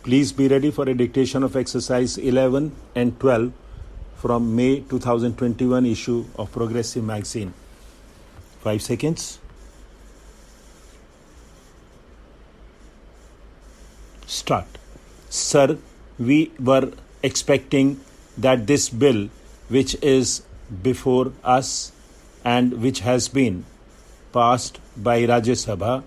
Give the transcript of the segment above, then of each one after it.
Please be ready for a dictation of exercise 11 and 12 from May 2021 issue of Progressive magazine. 5 seconds. Start. Sir, we were expecting that this bill, which is before us and which has been passed by Rajya Sabha,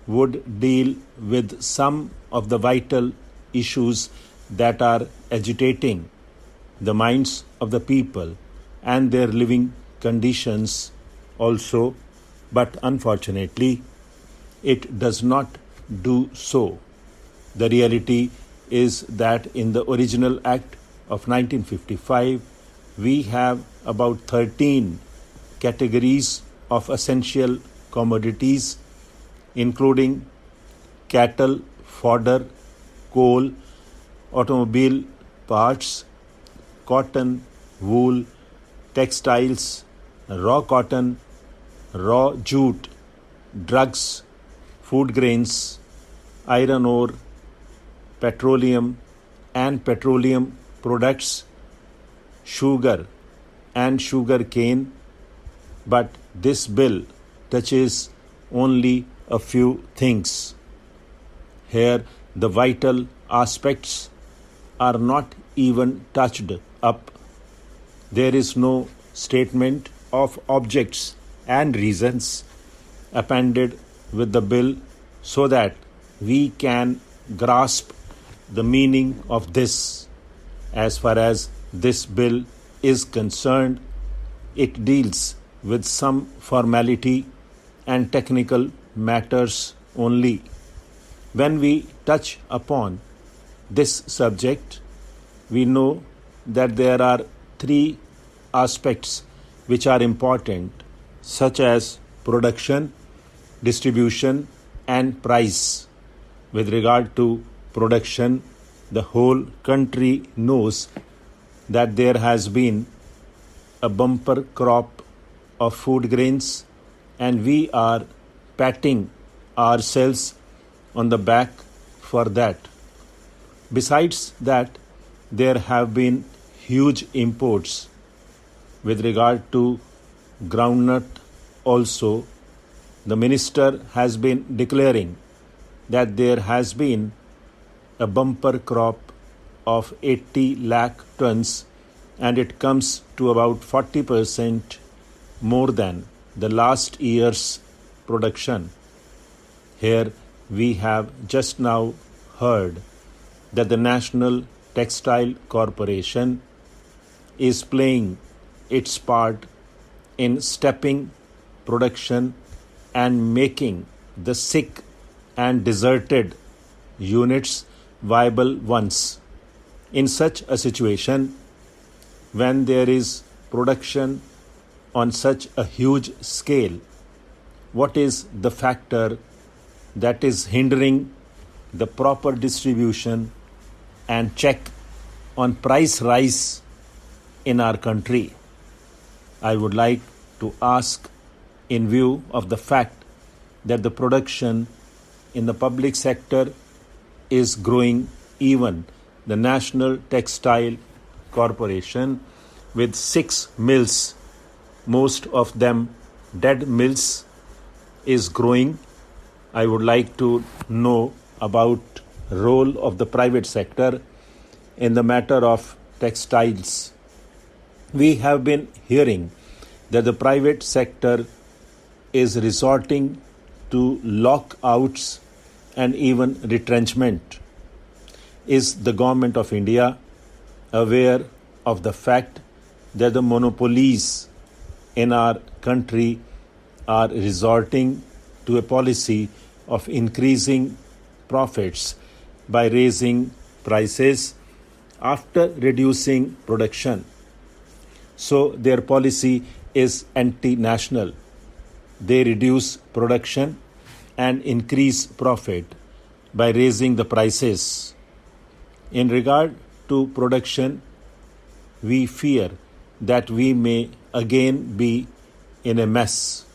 would deal with some of the vital issues that are agitating the minds of the people and their living conditions also, but unfortunately, it does not do so. The reality is that in the original Act of 1955, we have about 13 categories of essential commodities, including cattle, fodder, coal, automobile parts, cotton, wool, textiles, raw cotton, raw jute, drugs, food grains, iron ore, petroleum and petroleum products, sugar and sugar cane, but this bill touches only a few things. Here, the vital aspects are not even touched up. There is no statement of objects and reasons appended with the bill so that we can grasp the meaning of this. As far as this bill is concerned, it deals with some formality and technical matters only. When we touch upon this subject, we know that there are three aspects which are important, such as production, distribution, and price. With regard to production, the whole country knows that there has been a bumper crop of food grains, and we are patting ourselves on the back for that. Besides that, there have been huge imports. With regard to groundnut also, the minister has been declaring that there has been a bumper crop of 80 lakh tons, and it comes to about 40% more than the last year's production. Here we have just now heard that the National Textile Corporation is playing its part in stepping production and making the sick and deserted units viable ones. In such a situation, when there is production on such a huge scale, what is the factor that is hindering the proper distribution and check on price rise in our country? I would like to ask, in view of the fact that the production in the public sector is growing, even the National Textile Corporation with 6 mills, most of them dead mills, is growing. I would like to know about role of the private sector in the matter of textiles. We have been hearing that the private sector is resorting to lockouts and even retrenchment. Is the government of India aware of the fact that the monopolies in our country are resorting to a policy of increasing profits by raising prices after reducing production? So their policy is anti-national. They reduce production and increase profit by raising the prices. In regard to production, we fear that we may again be in a mess.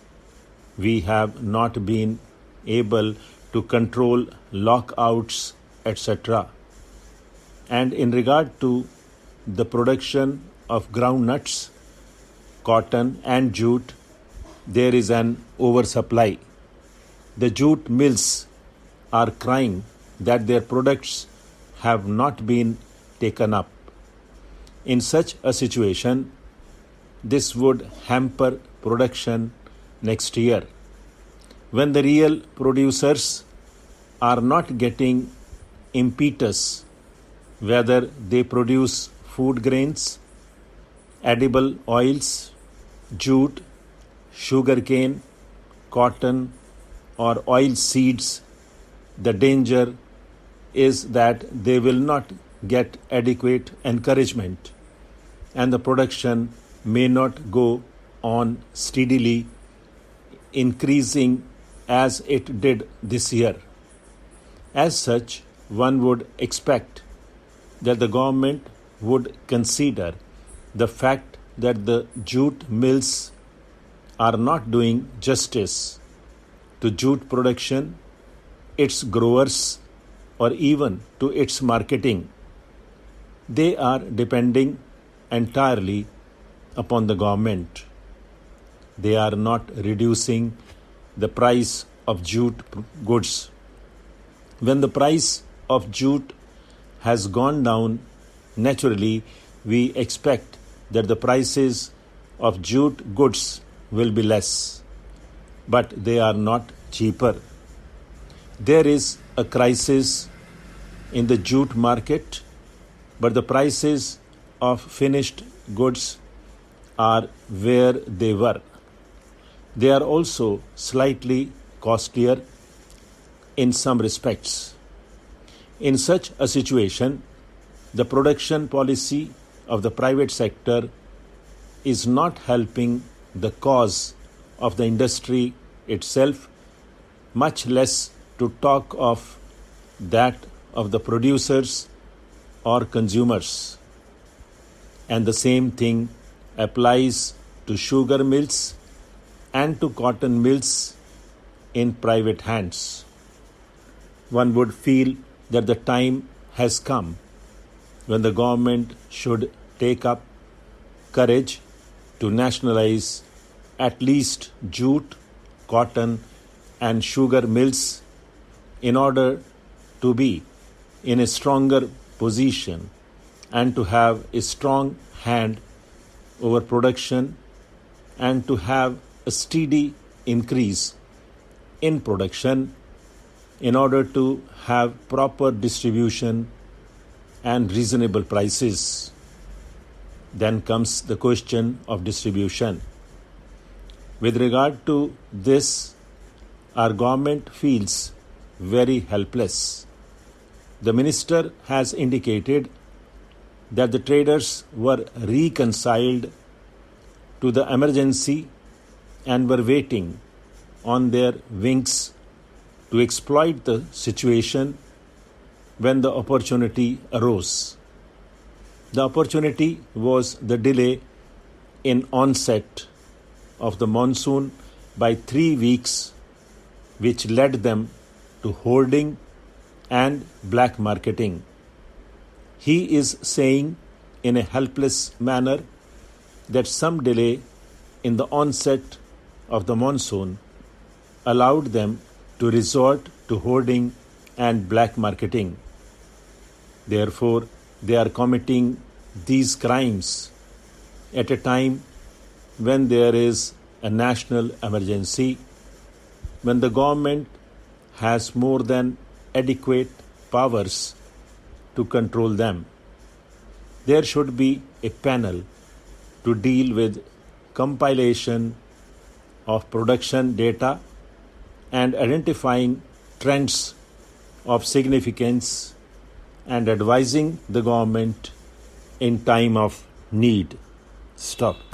We have not been able to control lockouts, etc. And in regard to the production of groundnuts, cotton and jute, there is an oversupply. The jute mills are crying that their products have not been taken up. In such a situation, this would hamper production next year. When the real producers are not getting impetus, whether they produce food grains, edible oils, jute, sugarcane, cotton, or oil seeds, the danger is that they will not get adequate encouragement and the production may not go on steadily increasing as it did this year. As such, one would expect that the government would consider the fact that the jute mills are not doing justice to jute production, its growers, or even to its marketing. They are depending entirely upon the government. They are not reducing the price of jute goods. When the price of jute has gone down, naturally we expect that the prices of jute goods will be less, but they are not cheaper. There is a crisis in the jute market, but the prices of finished goods are where they were. They are also slightly costlier in some respects. In such a situation, the production policy of the private sector is not helping the cause of the industry itself, much less to talk of that of the producers or consumers. And the same thing applies to sugar mills and to cotton mills in private hands. One would feel that the time has come when the government should take up courage to nationalize at least jute, cotton, and sugar mills in order to be in a stronger position and to have a strong hand over production and to have a steady increase in production in order to have proper distribution and reasonable prices. Then comes the question of distribution. With regard to this, our government feels very helpless. The minister has indicated that the traders were reconciled to the emergency and were waiting on their wings to exploit the situation when the opportunity arose. The opportunity was the delay in onset of the monsoon by 3 weeks, which led them to hoarding and black marketing. He is saying in a helpless manner that some delay in the onset of the monsoon allowed them to resort to hoarding and black marketing. Therefore, they are committing these crimes at a time when there is a national emergency, when the government has more than adequate powers to control them. There should be a panel to deal with compilation of production data and identifying trends of significance and advising the government in time of need. Stop.